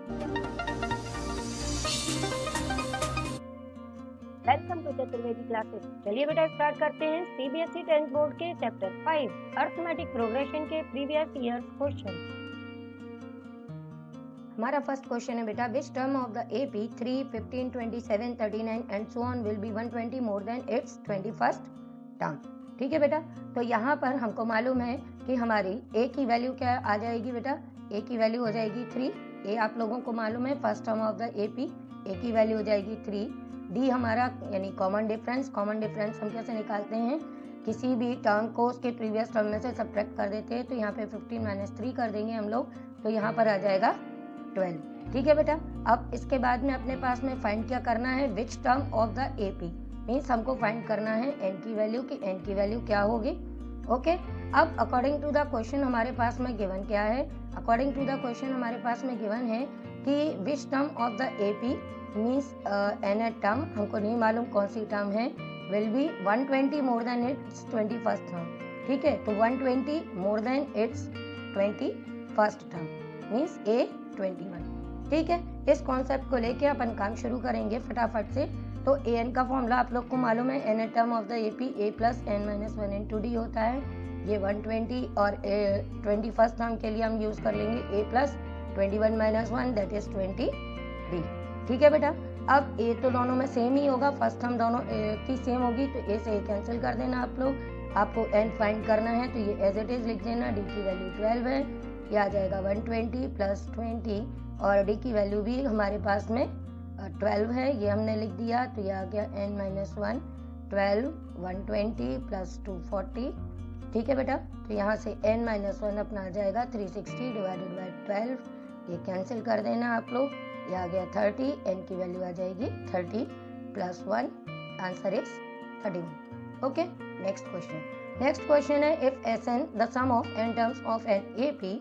Welcome to Chaturvedi classes. चलिए बेटा start करते हैं सीबीएसई 10th बोर्ड के चैप्टर 5 अर्थमेटिक प्रोग्रेशन के प्रीवियस ईयर्स क्वेश्चन। हमारा फर्स्ट क्वेश्चन है बेटा, विच term of the AP 3, 15, 27, 39 and so on will be 120 more than its 21st term. ठीक है बेटा, तो यहाँ पर हमको मालूम है कि हमारी ए की वैल्यू क्या आ जाएगी बेटा, ए की वैल्यू हो जाएगी 3। ए आप लोगों को मालूम है first term of the AP, A की वैल्यू हो जाएगी 3। डी हमारा यानी कॉमन डिफरेंस हम कैसे निकालते हैं, किसी भी टर्म को उसके प्रीवियस टर्म में से सब्ट्रैक्ट कर देते हैं, तो यहाँ पे 15 - 3 कर देंगे हम लोग, तो यहाँ पर आ जाएगा 12। ठीक है बेटा, अब इसके बाद में अपने पास में फाइंड क्या करना है, विच term of the AP, means हमको फाइंड करना है एन की वैल्यू, कि एन की वैल्यू क्या होगी। ओके, अब अकॉर्डिंग टू द क्वेश्चन हमारे पास में गिवन क्या है, अकॉर्डिंग टू द क्वेश्चन हमारे पास में गिवन है कि which term of the AP means N term, हमको नहीं मालूम कौन सी टर्म है, will be 120 more than its 21st term. ठीक है, तो 120 more than its 21st term means A 21। ठीक है, इस कॉन्सेप्ट को लेके अपन काम शुरू करेंगे फटाफट से। तो ए एन का फॉर्मूला आप लोग को मालूम है, n term of the AP a plus n minus 1 into d होता है। ये 120 और 21st टर्म के लिए हम यूज कर लेंगे ए प्लस 21 - 1 दैट इज 20 डी। ठीक है बेटा, अब ए तो दोनों में सेम ही होगा, फर्स्ट टर्म दोनों की सेम होगी, तो ए से ए कैंसिल कर देना आप लोग। आपको एन फाइंड करना है तो ये एज इट इज लिख देना, डी की वैल्यू 12 है, ये आ जाएगा 120 प्लस 20 और डी की वैल्यू भी हमारे पास में 12 है, ये हमने लिख दिया, तो ये आ गया n - 1 12 120 प्लस 240। ठीक है बेटा, तो यहाँ से n - 1 अपना आ जाएगा 360 डिवाइडेड बाई 12, ये कैंसिल कर देना आप लोग, ये आ गया 30, n की वैल्यू आ जाएगी 30 plus 1, answer is 31। Okay, next question है, if Sn the sum of n terms of an AP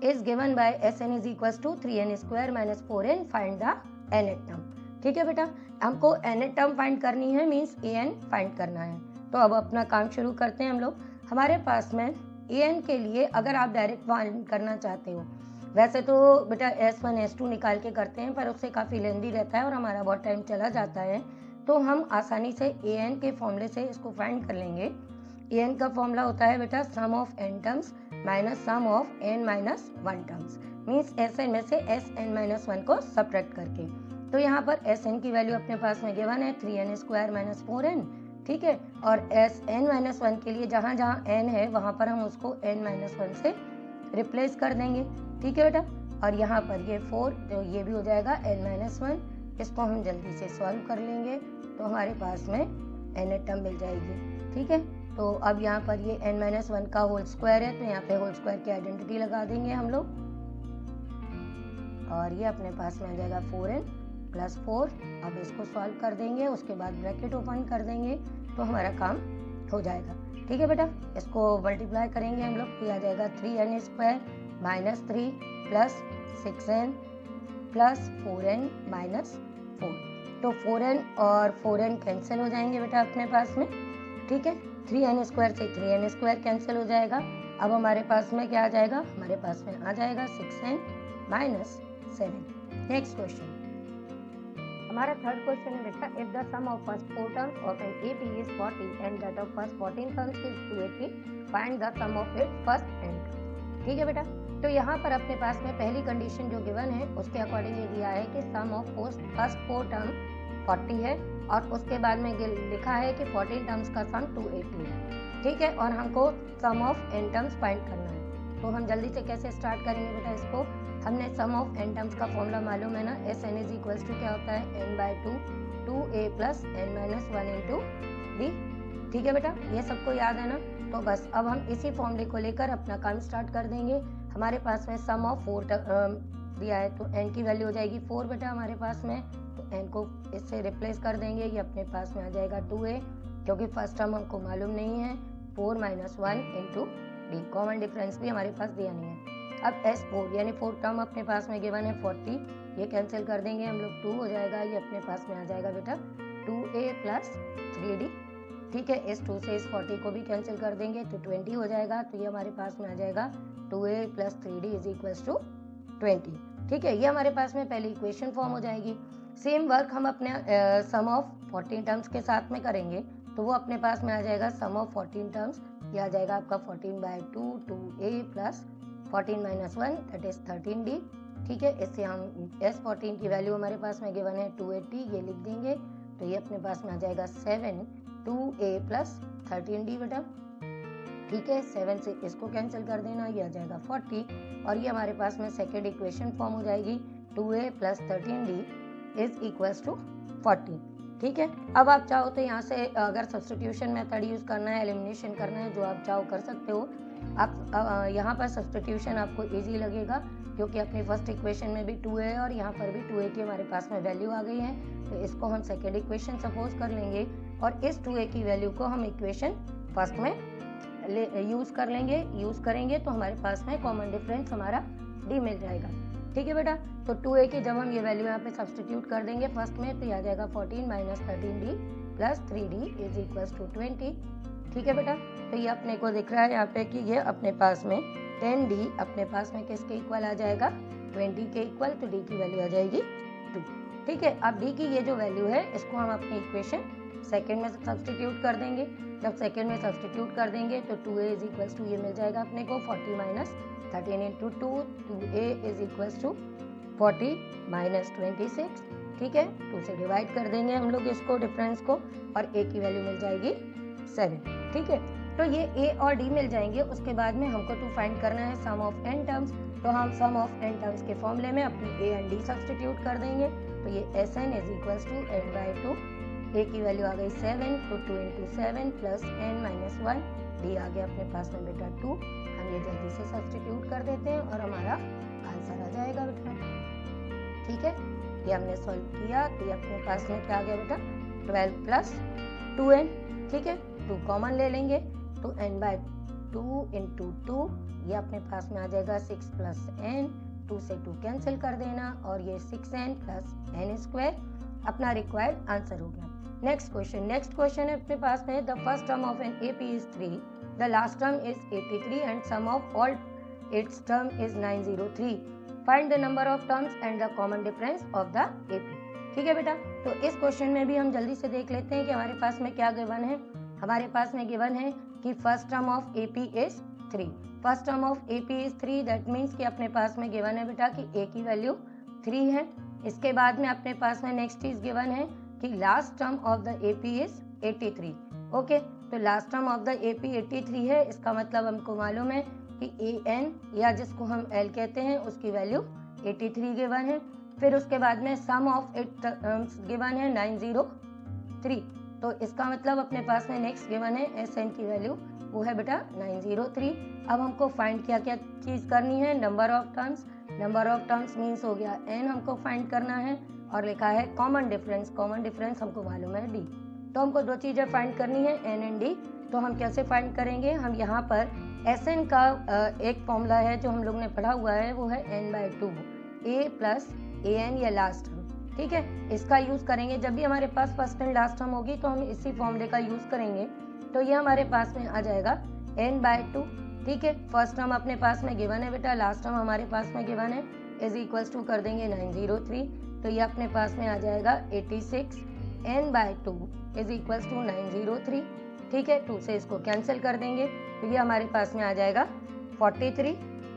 is given by Sn is equals to 3n square minus 4n, find the nth term। ठीक है बेटा, हमको nth term find करनी है, means an find करना है। तो अब अपना काम शुरू करते हैं हम लोग। हमारे पास में an के लिए अगर आप डायरेक्ट फाइंड करना चाहते हो, वैसे तो बेटा S1 S2 निकाल के करते हैं, पर उससे काफ़ी लेंदी रहता है और हमारा बहुत टाइम चला जाता है, तो हम आसानी से an के फॉर्मूले से इसको फाइंड कर लेंगे। an का फॉर्मूला होता है बेटा sum of n terms minus sum of n minus 1 terms, means Sn में से Sn - 1 को सब्ट्रैक्ट करके। तो यहाँ पर Sn की वैल्यू अपने पास में गिवन है 3n स्क्वायर माइनस 4n। ठीक है, और Sn - 1 के लिए जहाँ जहाँ n है वहाँ पर हम उसको n - 1 से रिप्लेस कर देंगे। ठीक है बेटा, और यहाँ पर ये 4, तो ये भी हो जाएगा n - 1, इसको हम जल्दी से सॉल्व कर लेंगे, तो हमारे पास में n टर्म मिल जाएगी। ठीक है, तो अब यहाँ पर ये n - 1 का होल स्क्वायर है, तो यहाँ पे होल स्क्वायर की आइडेंटिटी लगा देंगे हम लोग, और ये अपने पास में आ जाएगा 4n प्लस 4। अब इसको सॉल्व कर देंगे, उसके बाद ब्रैकेट ओपन कर देंगे, तो हमारा काम हो जाएगा। ठीक है बेटा, इसको मल्टीप्लाई करेंगे हम लोग, तो आ जाएगा 3n square minus 3 plus 6n plus 4n minus 4, तो 4n और 4n कैंसिल हो जाएंगे बेटा अपने पास में। ठीक है, 3n स्क्वायर से 3n स्क्वायर कैंसिल हो जाएगा। अब हमारे पास में क्या आ जाएगा, हमारे पास में आ जाएगा 6n माइनस 7। नेक्स्ट क्वेश्चन, हमारा थर्ड क्वेश्चन है बेटा, if the sum of first 4 terms of an AP is 40 and that of first 14 terms is 280, find the sum of its first and. ठीक है बेटा, तो यहाँ पर अपने पास में पहली कंडीशन जो गिवन है उसके अकॉर्डिंग ये दिया है कि सम ऑफ फर्स्ट 4 टर्म 40 है, और उसके बाद में लिखा है कि 14 टर्म्स का सम 280 है। ठीक है, और हमको सम ऑफ n टर्म्स फाइंड करना है, तो हम जल्दी से कैसे स्टार्ट करेंगे बेटा इसको। हमने सम ऑफ n टर्म्स का फॉर्मूला मालूम है ना, Sn इज इक्वल्स टू क्या होता है, n/2 2a plus n - 1 into D. ठीक है बेटा, ये सबको याद है ना, तो बस अब हम इसी फॉर्मूले को लेकर अपना काम स्टार्ट कर देंगे। हमारे पास में सम ऑफ 4 दिया है, तो n की वैल्यू हो जाएगी 4 बेटा हमारे पास में, तो n को इससे रिप्लेस कर देंगे, ये अपने पास में आ जाएगा 2a, क्योंकि फर्स्ट टर्म हमको मालूम नहीं है, 4 - 1 इंटू डी, कॉमन डिफरेंस भी हमारे पास दिया नहीं है। अब S4 यानी 4 टर्म अपने पास में गिवन है 40, ये कैंसिल कर देंगे हम लोग, 2 हो जाएगा, ये अपने पास में आ जाएगा बेटा 2a प्लस 3d। ठीक है, इस 2 से इस 40 को भी कैंसिल कर देंगे तो 20 हो जाएगा, तो ये हमारे पास में आ जाएगा 2a plus 3d is equals to 20। ठीक है, ये हमारे पास में पहली इक्वेशन फॉर्म हो जाएगी। सेम वर्क हम अपने सम ऑफ 14 टर्म्स के साथ में करेंगे, तो वो अपने पास में आ जाएगा सम ऑफ 14 टर्म्स, ये आ जाएगा आपका 14/2 2a plus 14 - 1 that is 13d। ठीक है, इससे हम S14 की वैल्यू हमारे पास में गिवन है 280, ये लिख देंगे, तो ये अपने पास में आ जाएगा 7 2a प्लस 13d बेटा। ठीक है, 7 से इसको कैंसिल कर देना, ये आ जाएगा 40, और ये हमारे पास में सेकेंड इक्वेशन फॉर्म हो जाएगी 2a plus 13d is equals to 40। ठीक है, अब आप चाहो तो यहाँ से अगर सब्स्टिट्यूशन मेथड यूज़ करना है, एलिमिनेशन करना है, जो आप चाहो कर सकते हो। आप यहाँ पर सब्स्टिट्यूशन आपको इजी लगेगा, क्योंकि अपनी फर्स्ट इक्वेशन में भी 2a है और यहाँ पर भी 2a की हमारे पास में वैल्यू आ गई है, तो इसको हम सेकेंड इक्वेशन सपोज कर लेंगे, और इस 2a की वैल्यू को हम इक्वेशन फर्स्ट में यूज़ करेंगे, तो हमारे पास में कॉमन डिफरेंस हमारा d मिल जाएगा। ठीक है बेटा, तो 2a की जब हम ये वैल्यू यहाँ पे सब्स्टिट्यूट कर देंगे फर्स्ट में, तो ये आ जाएगा 14 - 13d plus 3d is equals to 20। ठीक है बेटा, तो ये अपने को दिख रहा है यहाँ पे कि ये अपने पास में 10d अपने पास में किसके इक्वल आ जाएगा, 20 के इक्वल, तो d की वैल्यू आ जाएगी 2। ठीक है, अब d की ये जो वैल्यू है इसको हम अपनी इक्वेशन सेकेंड में सब्स्टिट्यूट कर देंगे। जब सेकेंड में सब्स्टिट्यूट कर देंगे तो 2a इज इक्वल्स टू ये मिल जाएगा अपने को 40 - 13 × 2, 2a इज इक्वल्स टू 40 - 26। ठीक है, 2 से डिवाइड कर देंगे हम लोग इसको, डिफरेंस को, और a की वैल्यू मिल जाएगी 7। ठीक है, तो ये a और d मिल जाएंगे। उसके बाद में हमको टू फाइंड करना है सम ऑफ n टर्म्स, तो हम सम ऑफ n टर्म्स के फॉर्मूले में अपनी a एंड d सब्स्टिट्यूट कर देंगे, तो ये Sn is equals to n/2, a की वैल्यू आ गई 7, तो 2 × 7 प्लस n - 1, d आ गया अपने पास में बेटा 2। हम ये जल्दी से सब्स्टिट्यूट कर देते हैं और हमारा आंसर आ जाएगा बेटा। ठीक है, ये हमने सॉल्व किया, तो ये अपने पास में क्या आ गया बेटा 12 प्लस 2n। ठीक है, 2 कॉमन ले लेंगे, तो n/2 × 2, ये अपने पास में आ जाएगा 6 प्लस n, 2 से 2 कैंसिल कर देना, और ये 6n प्लस n², अपना रिक्वायर्ड आंसर हो गया। नेक्स्ट क्वेश्चन है अपने पास में, the first term of an AP is 3, the last term is 83 and sum of all its term is 903, find the number of terms and the common difference of the AP। ठीक है बेटा, तो इस question में भी हम जल्दी से देख लेते हैं कि हमारे पास में क्या गिवन है। हमारे पास में गिवन है कि first term of AP is 3, first term of AP is 3, that means कि अपने पास में गिवन है बेटा कि a की वैल्यू 3 है। इसके बाद में अपने पास में नेक्स्ट चीज गिवन है कि last term of the AP is 83। Okay, तो last term of the AP 83 है, इसका मतलब हमको मालूम है कि AN या जिसको हम L कहते हैं उसकी वैल्यू 83 गिवन है। फिर उसके बाद में सम ऑफ इट टर्म्स गिवन है 903, तो इसका मतलब अपने पास में नेक्स्ट गिवन है SN की वैल्यू, वो है बेटा 903। अब हमको फाइंड क्या क्या चीज़ करनी है, नंबर ऑफ टर्म्स मीन्स हो गया n हमको फाइंड करना है, और लिखा है कॉमन डिफरेंस हमको मालूम है d। तो हमको 2 चीज़ें फाइंड करनी है n एंड d। तो हम कैसे फाइंड करेंगे, हम यहाँ पर Sn का एक फॉर्मूला है जो हम लोग ने पढ़ा हुआ है, वो है n/2 a प्लस an या लास्ट टर्म। ठीक है, इसका यूज़ करेंगे जब भी हमारे पास फर्स्ट एंड लास्ट टर्म होगी, तो हम इसी फॉर्मूले का यूज़ करेंगे। तो ये हमारे पास में आ जाएगा n/2। ठीक है, फर्स्ट टर्म अपने पास में गिवन है बेटा, लास्ट टर्म हमारे पास में गिवन है, इज इक्वल्स टू कर देंगे 903, तो ये अपने पास में आ जाएगा 86, n/2 इज इक्वल्स टू 903। ठीक है, 2 से इसको कैंसिल कर देंगे, तो ये हमारे पास में आ जाएगा 43।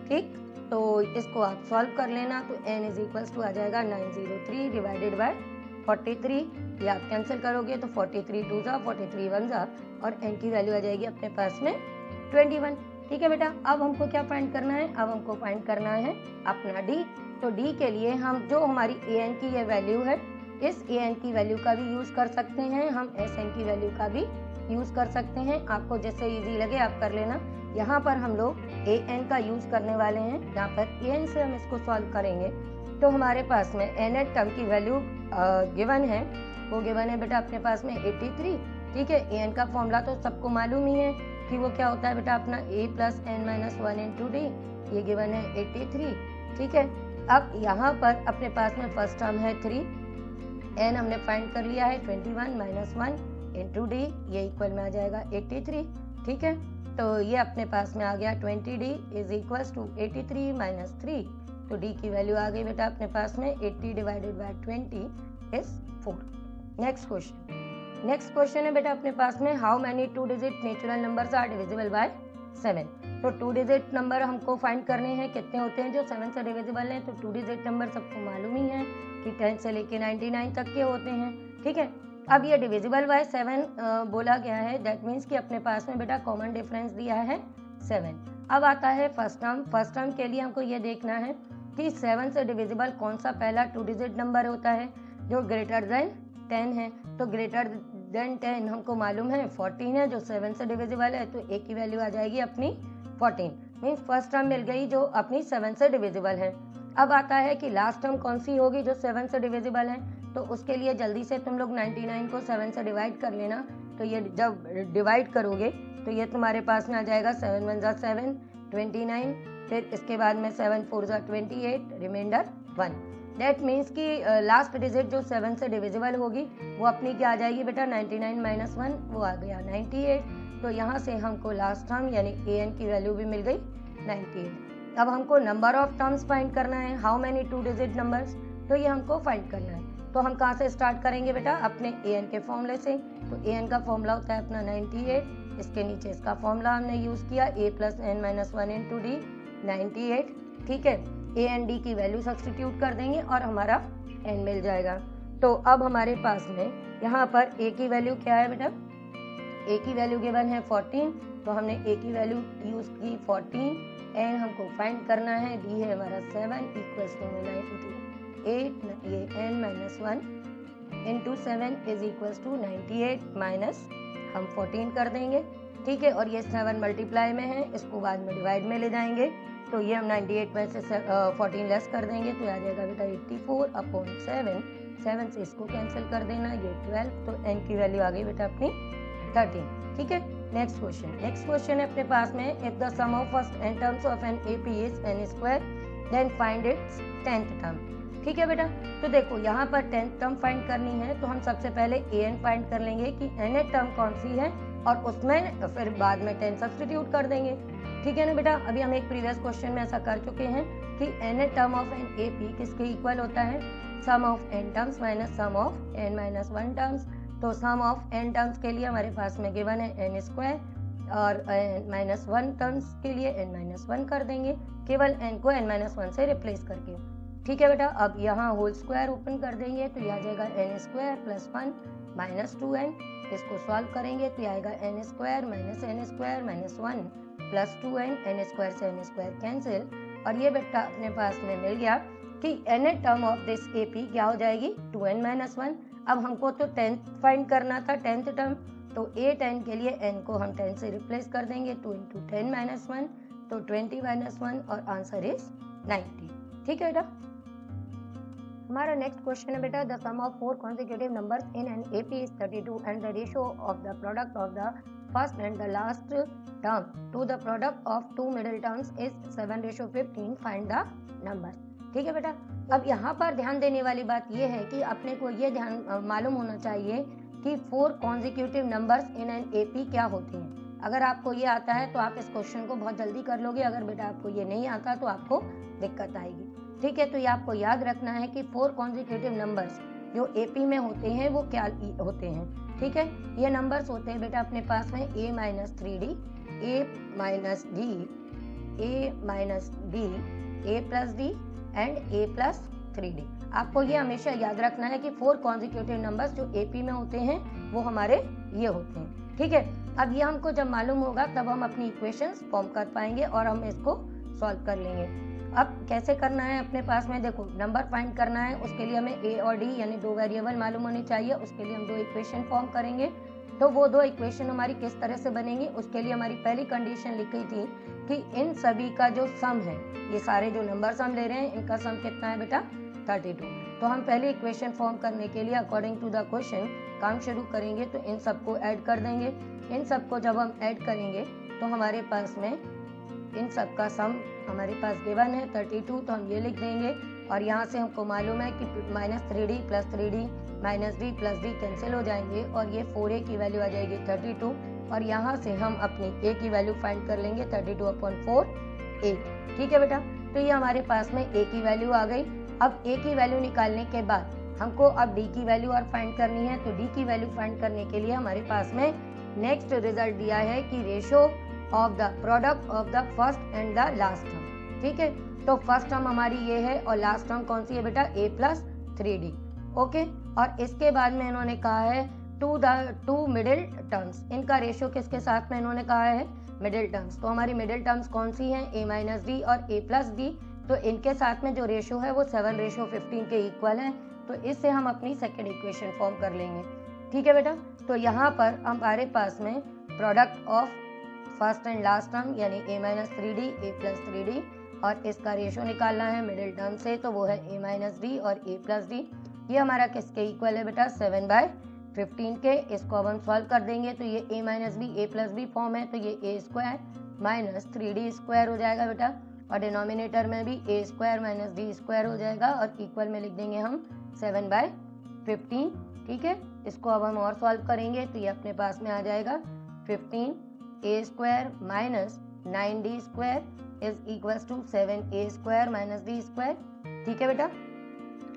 ठीक, तो इसको आप सॉल्व कर लेना, तो n इज इक्वल्स टू आ जाएगा 903 डिवाइडेड बाय 43, ये आप कैंसिल करोगे तो 43 2 जा 43 1 जा, और n की वैल्यू आ जाएगी अपने पास में 21। ठीक है बेटा, अब हमको क्या फाइंड करना है, अब हमको फाइंड करना है अपना d। तो d के लिए हम जो हमारी an की ये वैल्यू है, इस an की वैल्यू का भी यूज़ कर सकते हैं, हम Sn की वैल्यू का भी यूज़ कर सकते हैं, आपको जैसे इजी लगे आप कर लेना। यहाँ पर हम लोग an का यूज़ करने वाले हैं, यहाँ पर an से हम इसको सॉल्व करेंगे, तो हमारे पास में nth टर्म की वैल्यू गिवन है, वो गिवन है बेटा अपने पास में 83। ठीक है, an का फॉर्मूला तो सबको मालूम ही है कि वो क्या होता है बेटा अपना a प्लस n - 1 × d, ये गिवन है 83। ठीक है, अब यहाँ पर अपने पास में फर्स्ट टर्म है 3, n हमने फाइंड कर लिया है 21 - 1 × d, ये इक्वल में आ जाएगा 83। ठीक है, तो ये अपने पास में आ गया 20d इज इक्वल्स टू 83 - 3, तो डी की वैल्यू आ गई बेटा अपने पास में 80 divided by 20 is 4। Next question है बेटा अपने पास में how many 2 digit natural numbers are divisible by 7। तो 2 डिजिट नंबर हमको फाइंड करने हैं, कितने होते हैं जो 7 से डिविजिबल हैं। तो 2 डिजिट नंबर सबको मालूम ही है कि 10 से लेके 99 तक के होते हैं, ठीक है। अब ये डिविजिबल बाय 7 बोला गया है, दैट मीन्स कि अपने पास में बेटा कॉमन डिफरेंस दिया है 7। अब आता है फर्स्ट टर्म के लिए हमको ये देखना है कि 7 से डिविजिबल कौन सा पहला 2 डिजिट नंबर होता है जो ग्रेटर देन 10 है। तो ग्रेटर देन 10 हमको मालूम है 14 है, जो 7 से डिविजिबल है, तो ए की वैल्यू आ जाएगी अपनी 14, मीन्स फर्स्ट टर्म मिल गई जो अपनी 7 से डिविजिबल है। अब आता है कि लास्ट टर्म कौन सी होगी जो 7 से डिविजिबल है। तो उसके लिए जल्दी से तुम लोग 99 को 7 से डिवाइड कर लेना। तो ये जब डिवाइड करोगे तो ये तुम्हारे पास में आ जाएगा 7 1 ज़ा 7 29, फिर इसके बाद में 7 4 ज़ा 28, रिमाइंडर 1। दैट मीन्स कि लास्ट डिजिट जो 7 से डिविजिबल होगी वो अपनी क्या आ जाएगी बेटा 99 माइनस 1, वो आ गया 98। तो यहाँ से हमको लास्ट टर्म यानी an की वैल्यू भी मिल गई 98। अब हमको नंबर ऑफ टर्म्स फाइंड करना है, हाउ मैनी 2 डिजिट नंबर्स, तो ये हमको फाइंड करना है। तो हम कहाँ से स्टार्ट करेंगे बेटा अपने an के फॉर्मूले से। तो an का फॉर्मूला होता है अपना 98, इसके नीचे इसका फॉर्मूला हमने यूज़ किया a plus n minus 1 into D 98, ठीक है। a एंड d की वैल्यू सब्स्टिट्यूट कर देंगे और हमारा n मिल जाएगा। तो अब हमारे पास में यहाँ पर a की वैल्यू क्या है बेटा, a की वैल्यू गिवन है 14, तो हमने a की वैल्यू यूज़ की 14, n हमको फाइंड करना है, d है हमारा 7 इक्वल्स टू 98, ये n minus 1 into 7 is equals to 98 minus हम 14 कर देंगे, ठीक है। और ये 7 मल्टीप्लाई में है, इसको बाद में डिवाइड में ले जाएंगे। तो ये हम 98 में से 14 लेस कर देंगे तो आ जाएगा बेटा 84 अपॉन 7 से इसको कैंसिल कर देना, ये 12। तो n की वैल्यू आ गई बेटा अपनी 13, ठीक है। नेक्स्ट क्वेश्चन है अपने पास में, if the sum of first n terms of an AP is n square then find its 10th term, ठीक है बेटा। तो देखो यहाँ पर 10th टर्म फाइंड करनी है, तो हम सबसे पहले an फाइंड कर लेंगे कि nth टर्म कौन सी है और उसमें फिर बाद में 10 सब्स्टिट्यूट कर देंगे, ठीक है ना बेटा। अभी हम एक प्रीवियस क्वेश्चन में ऐसा कर चुके हैं कि nth term of an AP किसके इक्वल होता है, sum of n terms minus sum of n minus 1 terms. तो सम ऑफ n टर्म्स के लिए हमारे पास में गिवन है n स्क्वायर और n माइनस 1 टर्म्स के लिए n माइनस 1 कर देंगे, केवल n को n माइनस 1 से रिप्लेस करके, ठीक है बेटा। अब यहाँ होल स्क्वायर ओपन कर देंगे तो ये आ जाएगा n square plus 1 minus 2n, इसको सॉल्व करेंगे तो ये आएगा n square minus 1 plus 2n, n square से n स्क्वायर कैंसिल, और ये बेटा अपने पास में मिल गया कि nth term of this AP क्या हो जाएगी 2n माइनस 1। अब हमको तो 10th फाइंड करना था 10th टर्म, तो a10 के लिए n को हम 10 से रिप्लेस कर देंगे, 2 इंटू 10 माइनस 1 तो 20 माइनस 1 और आंसर इज 90, ठीक है बेटा। हमारा नेक्स्ट क्वेश्चन है बेटा, the sum of 4 consecutive numbers in an AP is 32 and the ratio of the product of the first and the last term to the product of two middle terms is 7:15, find the numbers, ठीक है बेटा। अब यहाँ पर ध्यान देने वाली बात ये है कि अपने को ये ध्यान मालूम होना चाहिए कि 4 consecutive numbers in an AP क्या होते हैं। अगर आपको ये आता है तो आप इस क्वेश्चन को बहुत जल्दी कर लोगे, अगर बेटा आपको ये नहीं आता तो आपको दिक्कत आएगी, ठीक है। तो ये आपको याद रखना है कि 4 consecutive numbers जो AP में होते हैं वो क्या होते हैं, ठीक है। ये नंबर्स होते हैं बेटा अपने पास में a minus 3d, a minus d, a minus d, a plus d and a plus 3d। आपको ये हमेशा याद रखना है कि 4 consecutive numbers जो AP में होते हैं वो हमारे ये होते हैं, ठीक है। अब ये हमको जब मालूम होगा तब हम अपनी इक्वेशंस फॉर्म कर पाएंगे और हम इसको सॉल्व कर लेंगे। अब कैसे करना है अपने पास में, देखो नंबर फाइंड करना है, उसके लिए हमें a और d यानी 2 वेरिएबल मालूम होने चाहिए। उसके लिए हम 2 इक्वेशन फॉर्म करेंगे। तो वो 2 इक्वेशन हमारी किस तरह से बनेंगी, उसके लिए हमारी पहली कंडीशन लिखी थी कि इन सभी का जो सम है, ये सारे जो नंबर्स हम ले रहे हैं इनका सम कितना है बेटा 32। तो हम पहली इक्वेशन फॉर्म करने के लिए अकॉर्डिंग टू द क्वेश्चन काम शुरू करेंगे, तो इन सबको ऐड कर देंगे। इन सबको जब हम ऐड करेंगे तो हमारे पास में इन सब का सम हमारे पास गिवन है 32, तो हम ये लिख देंगे। और यहाँ से हमको मालूम है कि minus 3d plus 3d minus d plus d cancel हो जाएंगे और ये 4a की वैल्यू आ जाएगी 32, और यहाँ से हम अपनी a की वैल्यू फाइंड कर लेंगे 32 अपॉन 4 8, ठीक है बेटा। तो ये हमारे पास में a की वैल्यू आ गई। अब a की वैल्यू निकालने के बाद हमको अब d की वैल्यू और फाइंड करनी है। तो d की वैल्यू फाइंड करने के लिए हमारे पास में नेक्स्ट रिजल्ट दिया है कि ratio of the product of the first and the last term. ठीक है, तो फर्स्ट टर्म हमारी ये है और लास्ट टर्म कौन सी है बेटा, a प्लस 3d। ओके, और इसके बाद में इन्होंने कहा है टू मिडिल टर्म्स, इनका रेशियो किसके साथ में इन्होंने कहा है, मिडिल टर्म्स। तो हमारी मिडिल टर्म्स कौन सी हैं, a माइनस डी और a प्लस डी। तो इनके साथ में जो रेशियो है वो 7:15 के इक्वल है। तो इससे हम अपनी सेकेंड इक्वेशन फॉर्म कर लेंगे। ठीक है बेटा, तो यहाँ पर हमारे पास में product of first and last term यानी a minus 3d a plus 3d और इसका रेशियो निकालना है मिडिल टर्म से, तो वो है a माइनस डी और a प्लस डी। ये हमारा किसके इक्वल है बेटा, 7/15 के। इसको अब हम सॉल्व कर देंगे तो ये a minus b a plus b form है, तो ये a square minus 3d square हो जाएगा बेटा, और डिनोमिनेटर में भी a square minus d square हो जाएगा और इक्वल में लिख देंगे हम 7/15। ठीक है, इसको अब हम और सॉल्व करेंगे तो ये अपने पास में आ जाएगा 15 a square minus 9d square is equals to 7a square minus d square. ठीक है बेटा,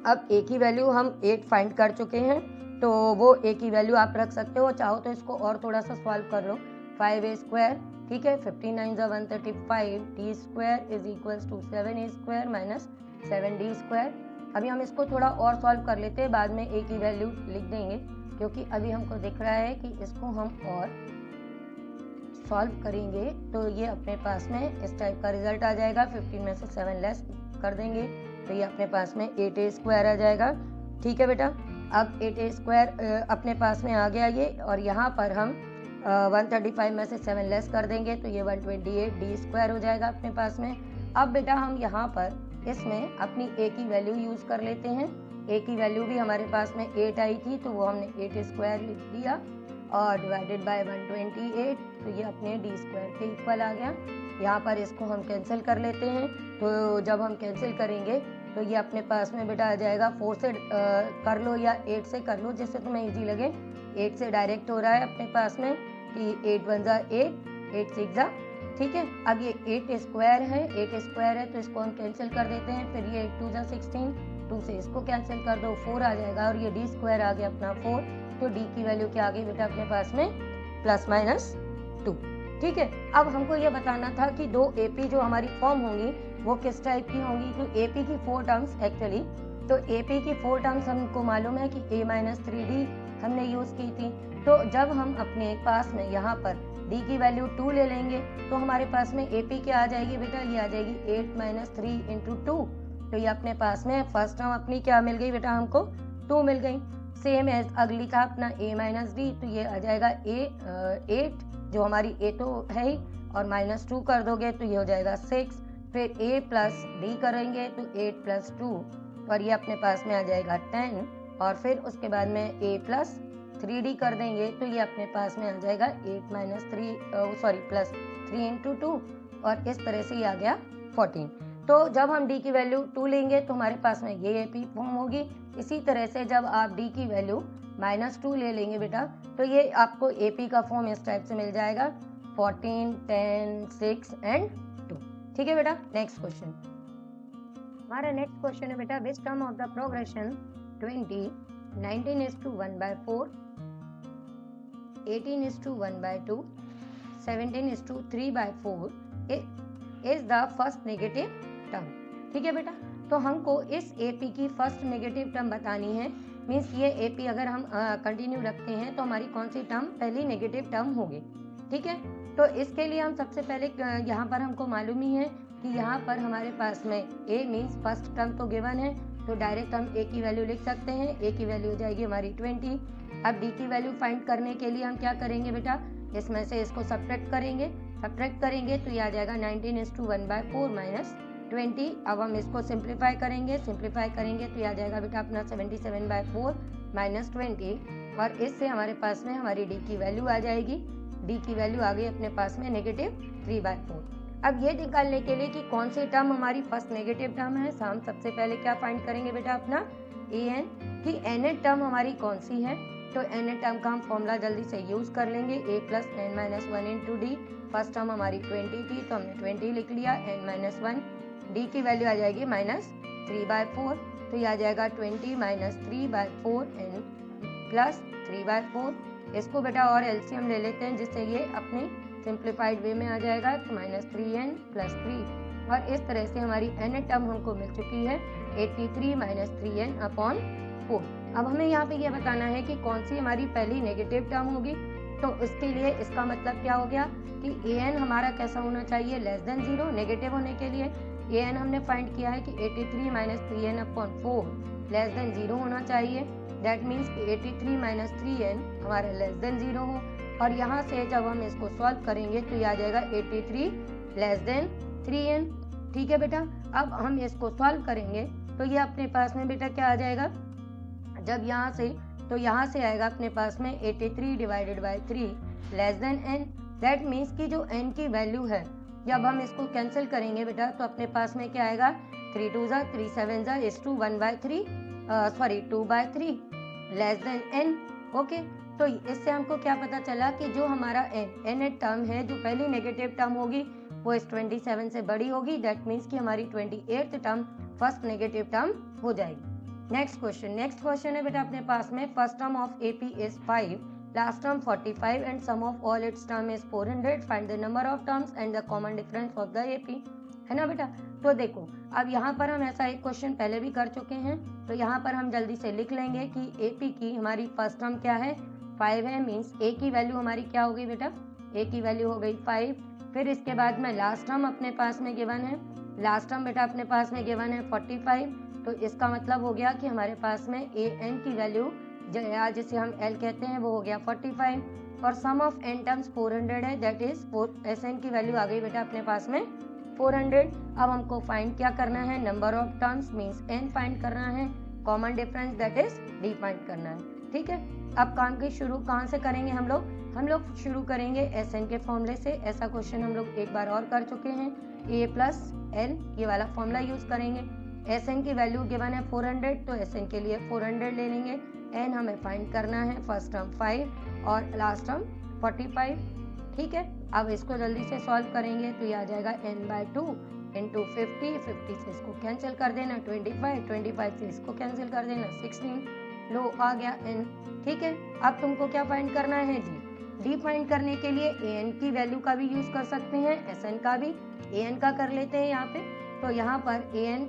अब a की वैल्यू हम 8 फाइंड कर चुके हैं, तो वो a की वैल्यू आप रख सकते हो, चाहो तो इसको और थोड़ा सा सॉल्व कर लो। 5a स्क्वायर, ठीक है, 15 9 135 d square is equals to 7a square minus 7d square. अभी हम इसको थोड़ा और सॉल्व कर लेते हैं, बाद में a की वैल्यू लिख देंगे, क्योंकि अभी हमको दिख रहा है कि इसको हम और सॉल्व करेंगे तो ये अपने पास में इस टाइप का रिजल्ट आ जाएगा। 15 में से 7 लेस कर देंगे तो ये अपने पास में 8a स्क्वायर आ जाएगा। ठीक है बेटा, अब 8a स्क्वायर अपने पास में आ गया ये, और यहाँ पर हम 135 में से 7 लेस कर देंगे तो ये 128 d स्क्वायर हो जाएगा अपने पास में। अब बेटा हम यहाँ पर इसमें अपनी a की वैल्यू यूज़ कर लेते हैं। a की वैल्यू भी हमारे पास में 8 आई थी, तो वो हमने 8 स्क्वायर लिख दिया और डिवाइडेड बाय 128, तो ये अपने d स्क्वायर के इक्वल आ गया। यहाँ पर इसको हम कैंसिल कर लेते हैं, तो जब हम कैंसिल करेंगे तो ये अपने पास में बेटा आ जाएगा 4 से कर लो या 8 से कर लो, जिससे तुम्हें इजी लगे। 8 से डायरेक्ट हो रहा है अपने पास में कि 8 1 जा 8 8 6 जा। ठीक है, अब ये 8 स्क्वायर है, 8 स्क्वायर है तो इसको हम कैंसिल कर देते हैं। फिर ये 8 2 जा 16, 2 से इसको कैंसिल कर दो, 4 आ जाएगा, और ये d स्क्वायर आ गया अपना 4। तो d की वैल्यू क्या आ गई बेटा अपने पास में, प्लस माइनस 2। ठीक है, अब हमको ये बताना था कि दो AP जो हमारी फॉर्म होंगी वो किस टाइप की होंगी। तो AP की 4 टर्म्स एक्चुअली, तो AP की 4 टर्म्स हमको मालूम है कि a माइनस 3d हमने यूज़ की थी। तो जब हम अपने पास में यहाँ पर d की वैल्यू 2 ले लेंगे तो हमारे पास में AP क्या आ जाएगी बेटा, ये आ जाएगी 8 माइनस 3 इंटू 2। तो ये अपने पास में फर्स्ट टर्म अपनी क्या मिल गई बेटा, हमको 2 मिल गई। सेम एज अगली था अपना a माइनस डी, तो ये आ जाएगा 8, जो हमारी a तो है ही, और माइनस 2 कर दोगे तो ये हो जाएगा 6। फिर a प्लस डी करेंगे तो 8 प्लस 2, और ये अपने पास में आ जाएगा 10, और फिर उसके बाद में a प्लस 3d कर देंगे तो ये अपने पास में आ जाएगा 8 माइनस 3 प्लस 3 इंटू 2, और इस तरह से ये आ गया 14। तो जब हम d की वैल्यू 2 लेंगे तो हमारे पास में ये AP फॉर्म होगी। इसी तरह से जब आप d की वैल्यू माइनस 2 ले लेंगे बेटा तो ये आपको AP का फॉर्म इस टाइप से मिल जाएगा, 14 10 6 एंड 2। ठीक है बेटा, नेक्स्ट क्वेश्चन। हमारा नेक्स्ट क्वेश्चन है बेटा, विच term of the progression 20 19:1/4 18:1/2 17:3/4 is the first negative term. ठीक है बेटा, तो हमको इस AP की फर्स्ट नेगेटिव टर्म बतानी है। मीन्स ये AP अगर हम कंटिन्यू रखते हैं तो हमारी कौन सी टर्म पहली नेगेटिव टर्म होगी। ठीक है, तो इसके लिए हम सबसे पहले यहाँ पर हमको मालूम ही है कि यहाँ पर हमारे पास में A मीन्स फर्स्ट टर्म तो गिवन है, तो डायरेक्ट हम A की वैल्यू लिख सकते हैं। A की वैल्यू हो जाएगी हमारी 20। अब D की वैल्यू फाइंड करने के लिए हम क्या करेंगे बेटा, इसमें से इसको सब्ट्रैक्ट करेंगे तो ये आ जाएगा 19:1/4 माइनस 20। अब हम इसको सिंप्लीफाई करेंगे तो ये आ जाएगा बेटा अपना 77/4 माइनस 20, और इससे हमारे पास में हमारी D की वैल्यू आ जाएगी। D की वैल्यू आ गई अपने पास में -3/4। अब ये निकालने के लिए कि कौन सी टर्म हमारी फर्स्ट नेगेटिव टर्म है, हम सबसे पहले क्या फाइंड करेंगे बेटा अपना an कि nth टर्म हमारी कौन सी है। तो nth टर्म का हम फॉर्मूला जल्दी से यूज कर लेंगे, a plus n-1 into D. First term हमारी 20 थी तो हमने 20 लिख लिया, n-1 डी की वैल्यू आ जाएगी -3/4, तो ये आ जाएगा 20 - 3/4 n प्लस 3/4। इसको बेटा और एलसीएम ले लेते हैं जिससे ये अपनी सिंप्लीफाइड वे में आ जाएगा, तो -3n + 3, और इस तरह से हमारी n टर्म हमको मिल चुकी है 83 - 3n/4। अब हमें यहाँ पे ये बताना है कि कौन सी हमारी पहली नेगेटिव टर्म होगी। तो इसके लिए इसका मतलब क्या हो गया कि an हमारा कैसा होना चाहिए, <0। नेगेटिव होने के लिए an हमने फाइंड किया है कि 83 - 3n/4 <0 होना चाहिए। दैट मीन्स कि 83 - 3n हमारा <0 हो, और यहाँ से जब हम इसको सॉल्व करेंगे तो ये आ जाएगा 83 < 3n। ठीक है बेटा, अब हम इसको सॉल्व करेंगे तो ये अपने पास में बेटा क्या आ जाएगा, जब यहाँ से तो यहाँ से आएगा अपने पास में 83 / 3 n। दैट मीन्स कि जो n की वैल्यू है, जब हम इसको कैंसिल करेंगे बेटा तो अपने पास में क्या आएगा, 3 2 * 3 7 1/3 2/3 n। ओके, तो इससे हमको क्या पता चला कि जो हमारा n टर्म है, जो पहली नेगेटिव टर्म होगी वो इस 27 से बड़ी होगी। दैट मीन्स कि हमारी 28th term first negative term हो जाएगी। नेक्स्ट क्वेश्चन है बेटा अपने पास में, first term of AP is 5, last term 45 and sum of all its term is 400, find the number of terms and the common difference of the AP। है ना बेटा, तो देखो अब यहाँ पर हम ऐसा एक क्वेश्चन पहले भी कर चुके हैं, तो यहाँ पर हम जल्दी से लिख लेंगे कि AP की हमारी फर्स्ट टर्म क्या है, 5 है। मीन्स A की वैल्यू हमारी क्या हो गई बेटा, A की वैल्यू हो गई 5। फिर इसके बाद में लास्ट टर्म अपने पास में गिवन है, लास्ट टर्म बेटा अपने पास में गिवन है 45, तो इसका मतलब हो गया कि हमारे पास में an की वैल्यू जिसे हम l कहते हैं वो हो गया 45, और सम ऑफ n टर्म्स 400 है। दैट इज Sn की वैल्यू आ गई बेटा अपने पास में 400। अब हमको फाइंड क्या करना है, number of terms means n find करना है, common difference that is d find करना है। ठीक है, अब काम की शुरू कहाँ से करेंगे हम लोग शुरू करेंगे Sn के फॉर्मूले से। ऐसा क्वेश्चन हम लोग एक बार और कर चुके हैं, a + l ये वाला फॉर्मूला यूज करेंगे। Sn की वैल्यू गिवन है 400, तो Sn के लिए 400 ले लेंगे। n हमें फाइंड करना है, फर्स्ट टर्म 5 और लास्ट टर्म 45। ठीक है, अब इसको जल्दी से सॉल्व करेंगे तो ये आ जाएगा n/2 × 50, 50 से इसको कैंसिल कर देना 25, 25 से इसको कैंसिल कर देना 16, लो आ गया n। ठीक है, अब तुमको क्या फाइंड करना है, d फाइंड करने के लिए an की वैल्यू का भी यूज कर सकते हैं, Sn का भी। an का कर लेते हैं यहाँ पे, तो यहाँ पर an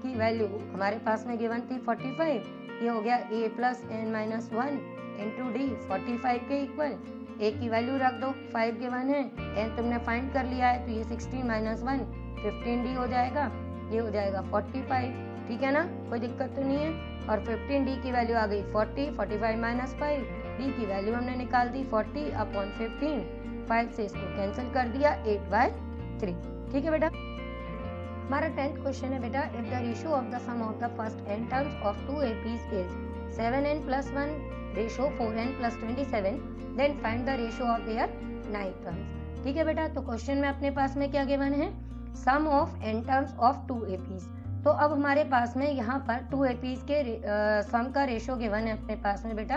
की वैल्यू हमारे पास में गिवन थी 45, ये हो गया a + n - 1 × d 45 के इक्वल। a की वैल्यू रख दो, 5 गिवन है, n तुमने फाइंड कर लिया है, तो ये 16 - 1 15d हो जाएगा, ये हो जाएगा 45। ठीक है ना, कोई दिक्कत तो नहीं है। और 15d की वैल्यू आ गई 40, 45 - 5, d की वैल्यू हमने निकाल दी 40/15, 5 से इसको कैंसिल कर दिया 8/3। ठीक है बेटा, हमारा 10th क्वेश्चन है बेटा, if the ratio of the sum of the first n terms of 2 APs is 7n + 1 ratio 4n + 27, then find the ratio of their 9 terms. ठीक है बेटा, तो क्वेश्चन में अपने पास में क्या गिवन है, sum of n terms of 2 APs। तो अब हमारे पास में यहाँ पर 2 APs के सम का रेशियो गिवन है अपने पास में बेटा,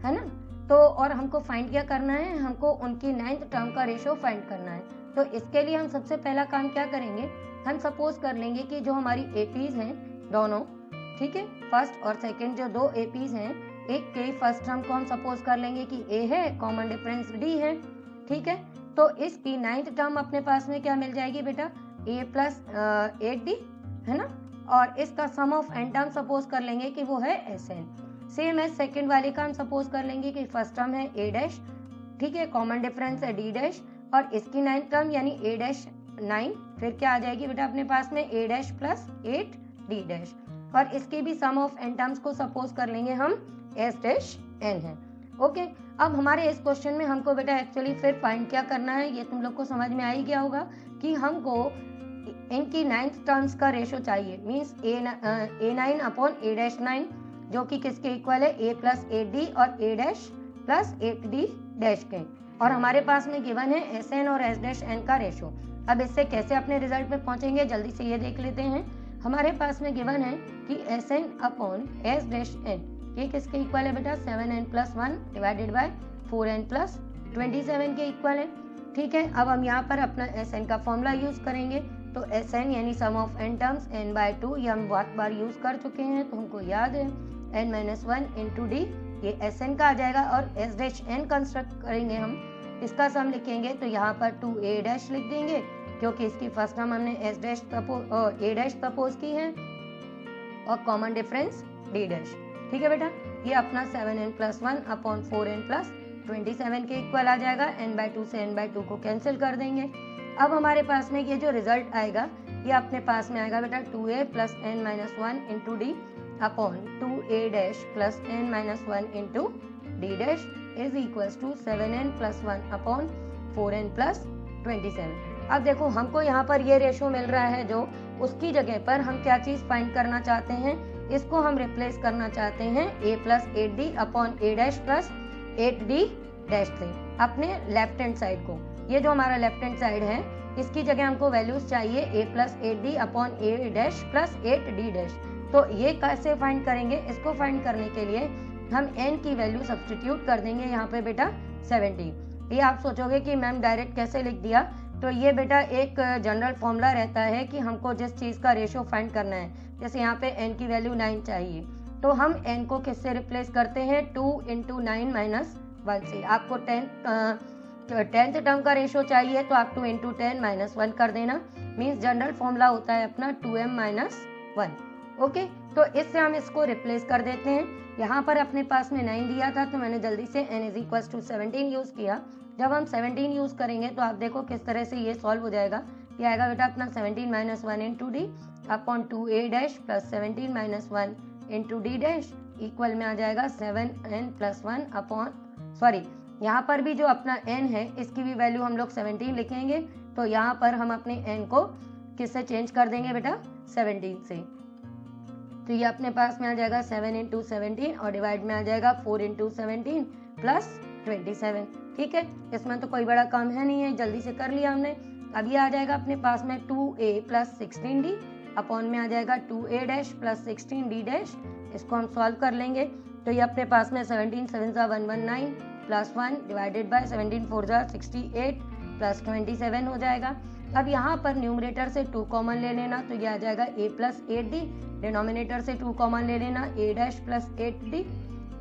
है ना। तो और हमको फाइंड क्या करना है, हमको उनकी 9th टर्म का रेशियो फाइंड करना है। तो इसके लिए हम सबसे पहला काम क्या करेंगे, हम सपोज कर लेंगे कि जो हमारी APs हैं दोनों, ठीक है, फर्स्ट और सेकंड जो 2 APs हैं, एक के फर्स्ट टर्म को हम सपोज कर लेंगे कि A है, कॉमन डिफरेंस D है। ठीक है, तो इसकी 9th टर्म अपने पास में क्या मिल जाएगी बेटा, A + 8D, है ना। और इसका सम ऑफ n टर्म सपोज कर लेंगे कि वो है Sn। सेम है सेकंड वाले का हम सपोज कर लेंगे कि फर्स्ट टर्म है A', ठीक है, कॉमन डिफरेंस है D', और इसकी 9th टर्म यानी A'9, फिर क्या आ जाएगी बेटा अपने पास में A' + 8D', और इसके भी सम ऑफ n टर्म्स को सपोज कर लेंगे हम S'(n) है। ओके, अब हमारे इस क्वेश्चन में हमको बेटा एक्चुअली फिर फाइंड क्या करना है, ये तुम लोग को समझ में आ ही गया होगा कि हमको इनकी 9th टर्म्स का रेशियो चाहिए, मीन्स A9/A'9, जो कि किसके इक्वल है, A + 8D और A' + 8D' के, और हमारे पास में गिवन है Sn और S'(n) का रेशियो। अब इससे कैसे अपने रिजल्ट पे पहुंचेंगे, जल्दी से ये देख लेते हैं। हमारे पास में गिवन है कि Sn/S'(n ये किसके इक्वल है बेटा, 7n + 1 / 4n + 27 के इक्वल है। ठीक है, अब हम यहाँ पर अपना Sn का फॉर्मूला यूज करेंगे, तो तो Sn यानी सम ऑफ n टर्म्स n/2 ये हम बहुत बार यूज कर चुके हैं तो हमको याद है n-1 इंटू डी ये Sn का आ जाएगा और S' n कंस्ट्रक्ट करेंगे हम इसका सम लिखेंगे तो यहाँ पर 2a' लिख देंगे क्योंकि इसकी फर्स्ट टर्म हमने a' सपोज की है और कॉमन डिफरेंस d'। ठीक है बेटा, ये अपना 7n+1 अपॉन 4n+27 के इक्वल आ जाएगा। n/2 से n/2 को कैंसिल कर देंगे। अब हमारे पास में ये जो रिजल्ट आएगा ये अपने पास में आएगा बेटा 2a + n-1 into d upon 2a' + n-1 into d' is equals to 7n+1 upon 4n+27। अब देखो हमको यहाँ पर ये रेशो मिल रहा है जो उसकी जगह पर हम क्या चीज फाइंड करना चाहते हैं, इसको हम रिप्लेस करना चाहते हैं a + 8d upon a' + 8d' से अपने लेफ्ट हैंड साइड को। ये जो हमारा लेफ्ट हैंड साइड है इसकी जगह हमको वैल्यूज चाहिए a + 8d upon a' + 8d'। तो ये कैसे फाइंड करेंगे, इसको फाइंड करने के लिए हम n की वैल्यू सब्स्टिट्यूट कर देंगे यहाँ पे बेटा 17। ये आप सोचोगे कि मैम डायरेक्ट कैसे लिख दिया, तो ये बेटा एक जनरल फॉर्मूला रहता है कि हमको जिस चीज़ का रेशो फाइंड करना है, जैसे यहाँ पे n की वैल्यू 9 चाहिए तो हम n को किससे रिप्लेस करते हैं 2 × 9 - 1 से। आपको 10th टर्म का रेशो चाहिए तो आप 2 × 10 - 1 कर देना, मीन्स जनरल फॉर्मूला होता है अपना 2m - 1। ओके, तो इससे हम इसको रिप्लेस कर देते हैं। यहाँ पर अपने पास में 9 दिया था तो मैंने जल्दी से n = 17 यूज़ किया। जब हम 17 यूज़ करेंगे तो आप देखो किस तरह से ये सॉल्व हो जाएगा। ये आएगा बेटा अपना 17 - 1 into d upon 2a' + 17 - 1 into d' equal में आ जाएगा 7n+1 अपॉन यहाँ पर भी जो अपना n है इसकी भी वैल्यू हम लोग 17 लिखेंगे। तो यहाँ पर हम अपने n को किससे चेंज कर देंगे बेटा 17 से। तो ये अपने पास में आ जाएगा 7 × 17 और डिवाइड में आ जाएगा 4 × 17 + 27। ठीक है, इसमें तो कोई बड़ा काम है नहीं है, जल्दी से कर लिया हमने। अब ये आ जाएगा अपने पास में 2a + 16d अपॉन में आ जाएगा 2a' + 16d'। इसको हम सॉल्व कर लेंगे तो ये अपने पास में 17 7 119 + 1 डिवाइडेड बाय 17 4 68 + 27 हो जाएगा। अब यहाँ पर न्यूमरेटर से 2 कॉमन ले लेना तो ये आ जाएगा a + 8d, डिनोमिनेटर से 2 कॉमन ले लेना a' + 8d।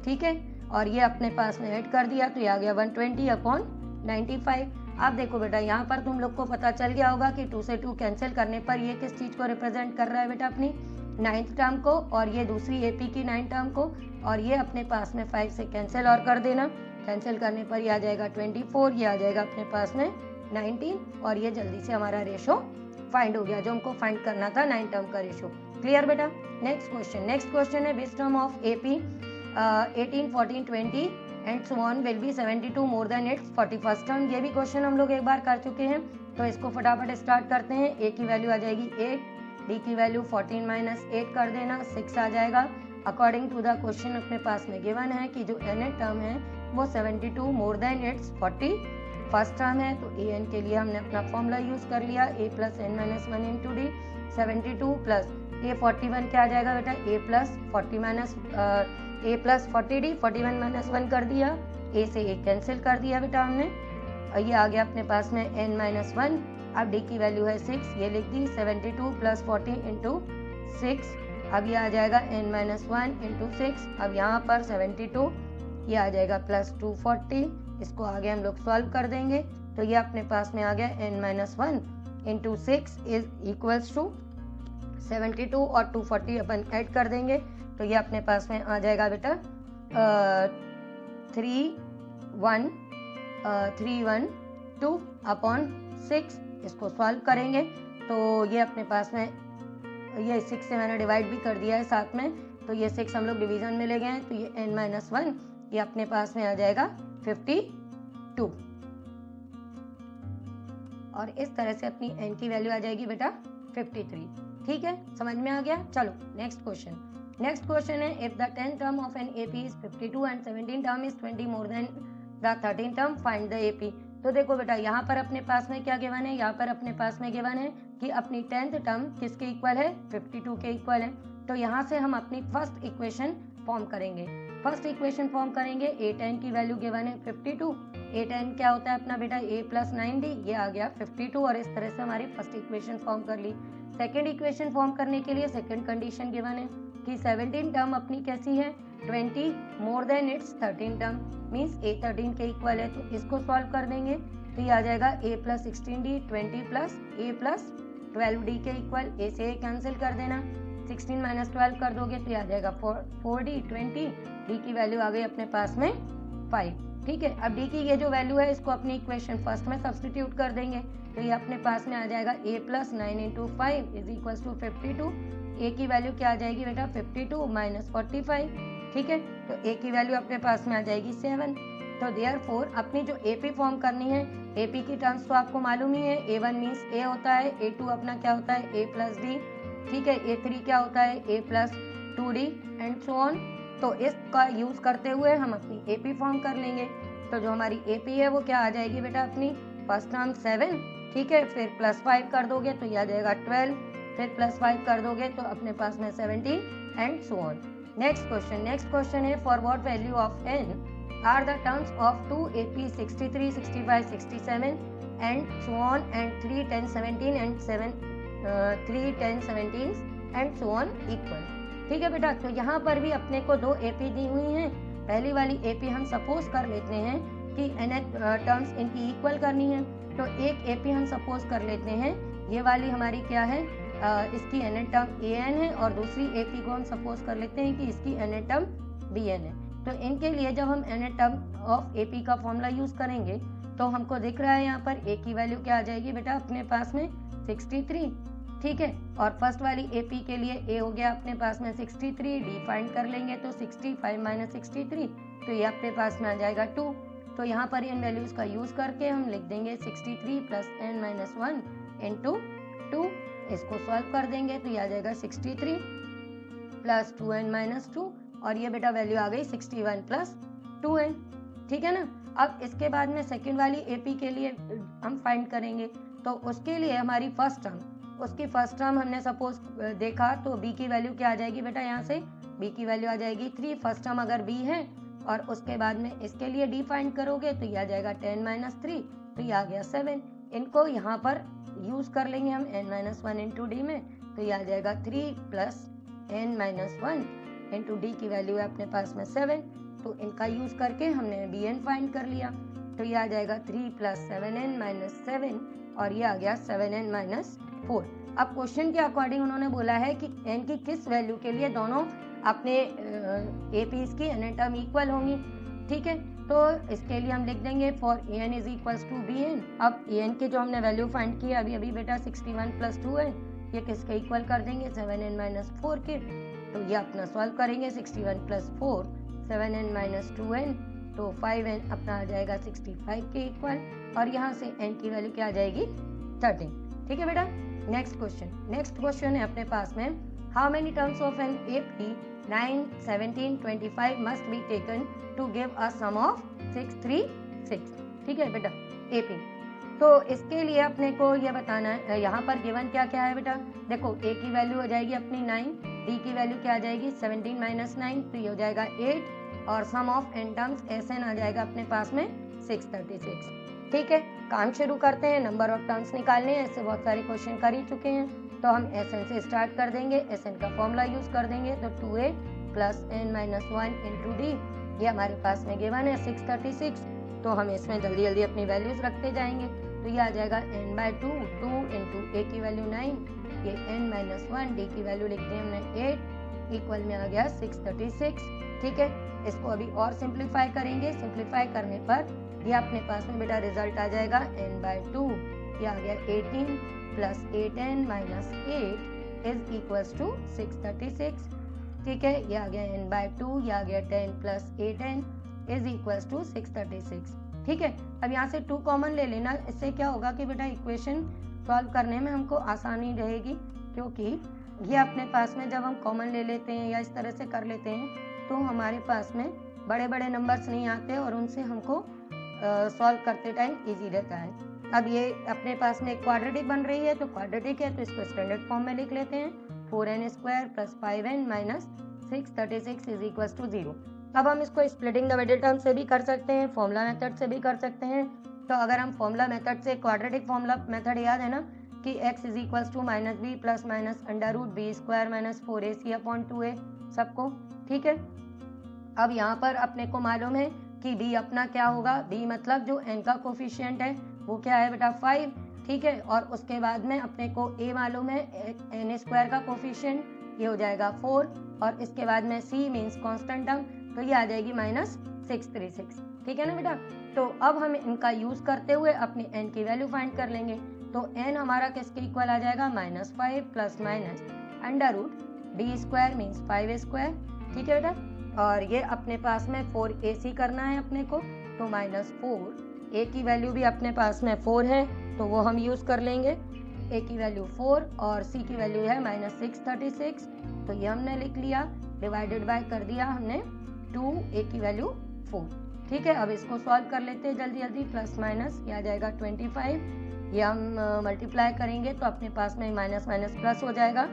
ठीक है, और ये अपने पास में ऐड कर दिया तो ये आ गया 120 अपॉन 95। अब देखो बेटा यहाँ पर तुम लोग को पता चल गया होगा कि 2 से 2 कैंसिल करने पर ये किस चीज़ को रिप्रेजेंट कर रहा है बेटा अपनी 9th टर्म को, और ये दूसरी AP की 9th टर्म को, और ये अपने पास में 5 से कैंसिल और कर देना। कैंसिल करने पर ये आ जाएगा 24, ये आ जाएगा अपने पास में 19 और ये जल्दी से हमारा रेशो फाइंड हो गया जो हमको फाइंड करना था 9 टर्म का रेशो। क्लियर बेटा। नेक्स्ट क्वेश्चन है विच term of AP 18 14 20 and so on will be 72 more than it's 41st term. ये भी क्वेश्चन हम लोग एक बार कर चुके हैं तो इसको फटाफट स्टार्ट करते हैं। A की वैल्यू आ जाएगी 8, D की वैल्यू 14 - 8 कर देना 6 आ जाएगा। अकॉर्डिंग टू द क्वेश्चन अपने पास में गिवन है कि जो nth टर्म है वो 72 मोर देन इट्स 41st टर्म है। तो an के लिए हमने अपना फॉर्मूला यूज कर लिया a + n-1 into D 72 plus ये 41 क्या आ जाएगा बेटा a + 40d 41 - 1 कर दिया, a से a कैंसिल कर दिया बेटा हमने। ये आ गया अपने पास में n-1। अब d की वैल्यू है 6, ये लिख दी 72 + 40 इंटू 6। अब ये आ जाएगा n-1 इंटू 6। अब यहाँ पर 72 ये आ जाएगा प्लस 240, इसको आगे हम लोग सॉल्व कर देंगे तो ये अपने पास में आ गया n-1 into 6 is equals to 72 और 240 अपन ऐड कर देंगे तो ये अपने पास में आ जाएगा बेटा 312 अपॉन 6। इसको सॉल्व करेंगे तो ये अपने पास में ये 6 से मैंने डिवाइड भी कर दिया है साथ में, तो ये 6 हम लोग डिवीजन में ले गए हैं तो ये n-1 ये अपने पास में आ जाएगा 52 और इस तरह से अपनी n की वैल्यू आ जाएगी बेटा 53। ठीक है, समझ में आ गया। चलो नेक्स्ट क्वेश्चन है if the 10th term of an AP is 52 and 17th term is 20 more than the 13th term find the AP। तो देखो बेटा यहाँ पर अपने पास में क्या गिवन है, यहाँ पर अपने पास में गिवन है कि अपनी 10th टर्म किसके इक्वल है 52 के इक्वल है। तो यहाँ से हम अपनी फर्स्ट इक्वेशन फॉर्म करेंगे। a10 की वैल्यू गिवन है 52 A10 क्या होता है अपना बेटा A प्लस 9D, ये आ गया 52 और इस तरह से हमारी फर्स्ट इक्वेशन फॉर्म कर ली। सेकेंड इक्वेशन फॉर्म करने के लिए सेकेंड कंडीशन गिवन है कि 17 टर्म अपनी कैसी है 20 more than it's 13 term, means A 13 के इक्वल है। तो इसको सॉल्व कर देंगे तो ये आ जाएगा A plus 16D 20 plus A plus 12D के इक्वल। A से A कैंसिल कर देना, 16 माइनस 12 कर दोगे तो ये आ जाएगा 4D 20, D की वैल्यू आ गई अपने पास में 5। ठीक है, अब D की ये जो वैल्यू है इसको अपनी इक्वेशन फर्स्ट में सब्स्टिट्यूट कर देंगे तो ये अपने पास में आ जाएगा A plus 9 into 5 is equal to 52। A की वैल्यू क्या आ जाएगी बेटा 52 माइनस 45। ठीक है, तो A की वैल्यू अपने पास में आ जाएगी 7। तो देयरफॉर अपनी जो AP फॉर्म करनी है, AP की टर्म्स तो आपको मालूम ही है, A1 मीन्स A होता है, A2 अपना क्या होता है A प्लस D, ठीक है, A3 क्या होता है A plus 2D and so on. तो इसका यूज करते हुए हम अपनी AP फॉर्म कर लेंगे। तो जो हमारी AP है वो क्या आ जाएगी बेटा अपनी फर्स्ट टर्म 7, ठीक है, फिर प्लस 5 कर दोगे तो ये आ जाएगा 12, फिर प्लस 5 कर दोगे तो अपने पास में 17 and so on. Next question है for what value of n are the terms of 2 AP 63, 65, 67 and so on and 3, 10, 17 and 3, 10, 17 and so on equal। ठीक है बेटा, तो यहाँ पर भी अपने को दो AP दी हुई हैं। पहली वाली AP हम सपोज कर लेते हैं कि nth टर्म्स इनकी इक्वल करनी है, तो एक AP हम सपोज कर लेते हैं, ये वाली हमारी क्या है इसकी nth टर्म an है और दूसरी AP को हम सपोज कर लेते हैं कि इसकी nth टर्म bn है। तो इनके लिए जब हम nth टर्म ऑफ AP का फॉर्मूला यूज करेंगे तो हमको दिख रहा है यहाँ पर A की वैल्यू क्या आ जाएगी बेटा अपने पास में 63, ठीक है, और फर्स्ट वाली AP के लिए A हो गया अपने पास में 63, D फाइंड कर लेंगे तो 65 माइनस 63 तो ये अपने पास में आ जाएगा 2। तो यहाँ पर इन वैल्यूज का यूज करके हम लिख देंगे 63 प्लस n माइनस 1 इंटू 2, इसको सॉल्व कर देंगे तो ये आ जाएगा 63 प्लस 2n माइनस 2 और ये बेटा वैल्यू आ गई 61 प्लस 2n। ठीक है ना, अब इसके बाद में सेकंड वाली AP के लिए हम फाइंड करेंगे तो उसके लिए हमारी उसकी फर्स्ट टर्म हमने सपोज देखा तो B की वैल्यू क्या आ जाएगी बेटा, यहाँ से B की वैल्यू आ जाएगी 3, फर्स्ट टर्म अगर B है और उसके बाद में इसके लिए D फाइंड करोगे तो ये आ जाएगा 10 माइनस 3 तो ये आ गया 7। इनको यहाँ पर यूज कर लेंगे हम n माइनस 1 इंटू D में तो ये आ जाएगा 3 plus n minus 1 into D की वैल्यू है अपने पास में 7, तो इनका यूज करके हमने bn फाइंड कर लिया तो ये आ जाएगा 3 प्लस 7n माइनस 7 और ये आ गया 7n माइनस 4। अब क्वेश्चन के अकॉर्डिंग उन्होंने बोला है कि n की किस वैल्यू के लिए दोनों अपने APs की n टर्म इक्वल होंगी। ठीक है, तो इसके लिए हम लिख देंगे for an is equals to bn। अब an के जो हमने वैल्यू फाइंड की अभी बेटा 61 प्लस 2n, ये किसके इक्वल कर देंगे 7n माइनस 4 के, तो ये अपना सॉल्व करेंगे 61 प्लस 4 7n माइनस 2n तो 5n अपना आ जाएगा 65 के इक्वल और यहाँ से n की वैल्यू क्या आ जाएगी 13। ठीक है बेटा, नेक्स्ट क्वेश्चन है अपने पास में how many terms of an AP 9, 17, 25 must be taken to give a sum of 636। ठीक है बेटा AP, तो इसके लिए अपने को ये बताना है यहाँ पर गिवन क्या क्या है बेटा। देखो A की वैल्यू हो जाएगी अपनी 9, D की वैल्यू क्या आ जाएगी 17 माइनस 9 तो ये हो जाएगा 8 और सम ऑफ n टर्म्स SN आ जाएगा अपने पास में 636। ठीक है, काम शुरू करते हैं, नंबर ऑफ टर्म्स निकालने हैं, ऐसे बहुत सारे क्वेश्चन कर ही चुके हैं तो हम SN से स्टार्ट कर देंगे। SN का फॉर्मूला यूज कर देंगे तो 2a plus n minus 1 into D, ये हमारे पास में गिवन है 636, तो हम इसमें जल्दी जल्दी अपनी वैल्यूज रखते जाएंगे तो ये आ जाएगा n बाय 2 इंटू A की वैल्यू 9, ये n माइनस 1, D की वैल्यू लिख दी हमने 8 इक्वल में आ गया 636। ठीक है, इसको अभी और सिंप्लीफाई करेंगे, सिंप्लीफाई करने पर ये अपने पास में बेटा रिजल्ट आ जाएगा n बाय 2, ये आ गया 18 plus 8n minus 8 is equals to 636। ठीक है, ये आ गया n बाय 2, ये आ गया 10 plus 8n is equals to 636। ठीक है, अब यहाँ से 2 कॉमन ले लेना, इससे क्या होगा कि बेटा इक्वेशन सॉल्व करने में हमको आसानी रहेगी, क्योंकि ये अपने पास में जब हम कॉमन ले लेते हैं या इस तरह से कर लेते हैं तो हमारे पास में बड़े बड़े नंबर्स नहीं आते और उनसे हमको सॉल्व करते टाइम इजी रहता है। अब ये अपने पास में एक क्वाड्रेटिक बन रही है तो क्वाड्रेटिक है तो इसको स्टैंडर्ड फॉर्म में लिख लेते हैं 4n square plus 5n minus 636 is equal to 0। अब हम इसको स्प्लिटिंग द मिडिल टर्म से भी कर सकते हैं, फॉर्मूला मेथड से भी कर सकते हैं। तो अगर हम फॉर्मूला मेथड से, क्वाड्रेटिक फॉर्मूला मेथड याद है ना कि x is equals to minus b plus minus under root b square minus 4ac upon 2a सबको, ठीक है। अब यहाँ पर अपने को मालूम है कि b अपना क्या होगा, b मतलब जो n का कोफिशिएंट है वो क्या है बेटा 5, ठीक है। और उसके बाद में अपने को a मालूम है, n स्क्वायर का कोफिशिएंट ये हो जाएगा 4, और इसके बाद में c मीन्स कांस्टेंट टर्म, तो ये आ जाएगी -636, ठीक है ना बेटा। तो अब हम इनका यूज करते हुए अपनी n की वैल्यू फाइंड कर लेंगे। तो n हमारा किसके इक्वल आ जाएगा, -5 plus minus under root b square means 5a square, ठीक है बेटा। और ये अपने पास में 4ac करना है अपने को, तो -4, a की वैल्यू भी अपने पास में 4 है तो वो हम यूज कर लेंगे, a की वैल्यू 4 और c की वैल्यू है -636, तो ये हमने लिख लिया, डिवाइडेड बाय कर दिया हमने 2, a की वैल्यू 4, ठीक है। अब इसको सॉल्व कर लेते हैं जल्दी जल्दी, प्लस माइनस ये आ जाएगा 25, ये हम मल्टीप्लाई करेंगे तो अपने पास में माइनस माइनस प्लस हो जाएगा,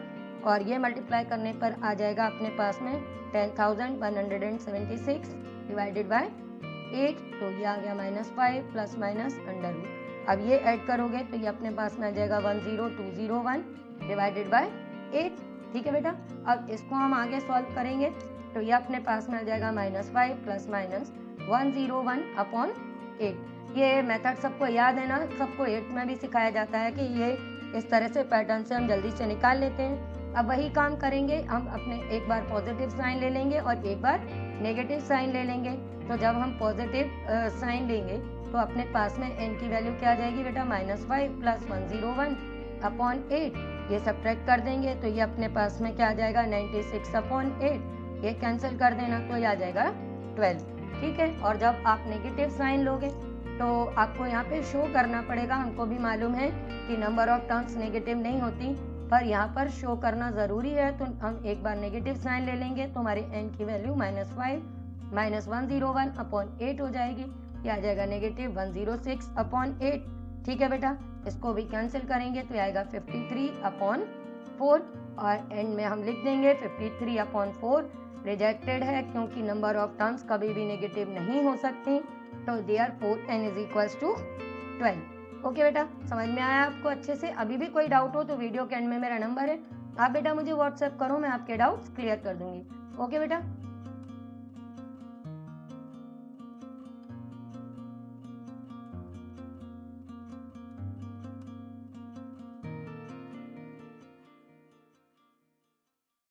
और ये मल्टीप्लाई करने पर आ जाएगा अपने पास में 10,176 डिवाइडेड बाय 8, तो ये आ गया -5 प्लस माइनस अंडर रूट। अब ये ऐड करोगे तो ये अपने पास में आ जाएगा 10201 डिवाइडेड बाय 8, ठीक है बेटा। अब इसको हम आगे सॉल्व करेंगे तो ये अपने पास में आ जाएगा -5 प्लस माइनस 101 अपॉन 8। ये मेथड सबको याद है ना, सबको 8 में भी सिखाया जाता है कि ये इस तरह से पैटर्न से हम जल्दी से निकाल लेते हैं। अब वही काम करेंगे, हम अपने एक बार पॉजिटिव साइन ले लेंगे और एक बार नेगेटिव साइन ले लेंगे। तो जब हम पॉजिटिव साइन लेंगे तो अपने पास में n की वैल्यू क्या आ जाएगी बेटा, -5 प्लस 101 अपॉन 8, ये सब्ट्रैक्ट कर देंगे तो ये अपने पास में क्या आ जाएगा 96 अपॉन 8, ये कैंसिल कर देना तो ये आ जाएगा 12, ठीक है। और जब आप नेगेटिव साइन लोगे तो आपको यहाँ पे शो करना पड़ेगा, हमको भी मालूम है कि नंबर ऑफ टर्म्स नेगेटिव नहीं होती, पर यहाँ पर शो करना ज़रूरी है। तो हम एक बार नेगेटिव साइन ले लेंगे तो हमारे n की वैल्यू -5 माइनस 101 अपॉन 8 हो जाएगी, ये आ जाएगा -106 अपॉन 8, ठीक है बेटा। इसको भी कैंसिल करेंगे तो आएगा 53 अपॉन 4, और एंड में हम लिख देंगे 53 अपॉन 4 रिजेक्टेड है क्योंकि नंबर ऑफ टर्म्स कभी भी नेगेटिव नहीं हो सकती, तो therefore n is equals to 12। Okay बेटा, समझ में आया आपको अच्छे से? अभी भी कोई डाउट हो तो वीडियो के एंड में मेरा नंबर है, आप बेटा मुझे व्हाट्सएप करो, मैं आपके डाउट्स क्लियर कर दूंगी। ओके बेटा।